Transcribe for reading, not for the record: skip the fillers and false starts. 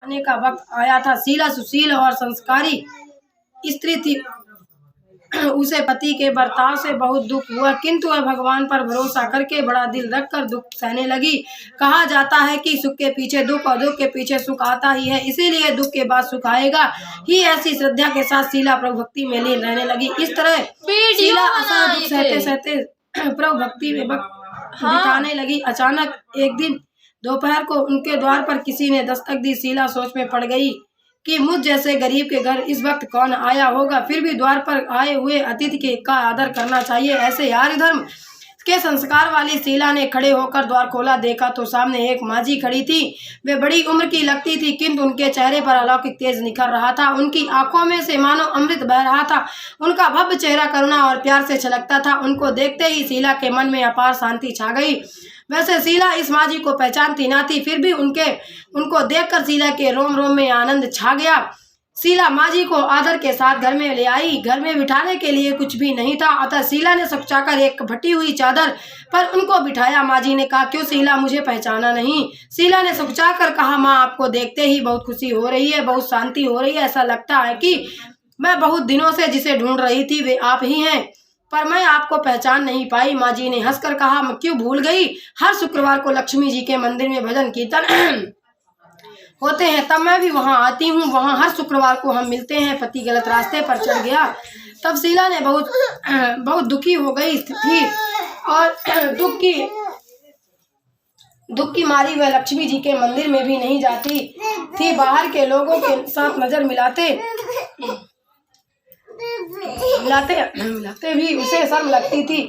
आने का वक्त आया था। शीला सुशील और संस्कारी स्त्री थी। उसे पति के बर्ताव से बहुत दुख हुआ, किंतु वह भगवान पर भरोसा करके बड़ा दिल रखकर दुख सहने लगी। कहा जाता है कि सुख के पीछे दुख और दुख के पीछे सुख आता ही है, इसीलिए दुख के बाद सुख आएगा ही। ऐसी श्रद्धा के साथ शीला प्रभु भक्ति में लीन रहने लगी। इस तरह शीला असह दुख सहते सहते प्रभु भक्ति में बिताने लगी। अचानक एक दिन दोपहर को उनके द्वार पर किसी ने दस्तक दी। शीला सोच में पड़ गई कि मुझ जैसे गरीब के घर इस वक्त कौन आया होगा, फिर भी द्वार पर आए हुए अतिथि के का आदर करना चाहिए। ऐसे आर्य धर्म के संस्कार वाली शीला ने खड़े होकर द्वार खोला। देखा तो सामने एक मांझी खड़ी थी। वे बड़ी उम्र की लगती थी, किंतु उनके चेहरे पर अलौकिक तेज निखर रहा था। उनकी आंखों में से मानो अमृत बह रहा था। उनका भव्य चेहरा करुणा और प्यार से छलकता था। उनको देखते ही शीला के मन में अपार शांति छा गई। वैसे शीला इस मांझी को पहचानती ना थी, फिर भी उनको देखकर शीला के रोम रोम में आनंद छा गया। शीला मांझी को आदर के साथ घर में ले आई। घर में बिठाने के लिए कुछ भी नहीं था, अतः शीला ने सकचाकर एक फटी हुई चादर पर उनको बिठाया। मांझी ने कहा, क्यों शीला, मुझे पहचाना नहीं? शीला ने सकचाकर कहा, माँ, आपको देखते ही बहुत खुशी हो रही है, बहुत शांति हो रही है। ऐसा लगता है कि मैं बहुत दिनों से जिसे ढूंढ रही थी वे आप ही हैं, पर मैं आपको पहचान नहीं पाई। मांझी ने हंसकर कहा, मैं क्यों भूल गई, हर शुक्रवार को लक्ष्मी जी के मंदिर में भजन कीर्तन होते हैं, तब मैं भी वहां आती हूँ। वहां हर शुक्रवार को हम मिलते हैं। पति गलत रास्ते पर चढ़ गया। तब शीला ने बहुत दुखी हो गई थी और दुख की मारी वह लक्ष्मी जी के मंदिर में भी नहीं जाती थी। बाहर के लोगों के साथ नजर मिलाते भी उसे शर्म लगती थी।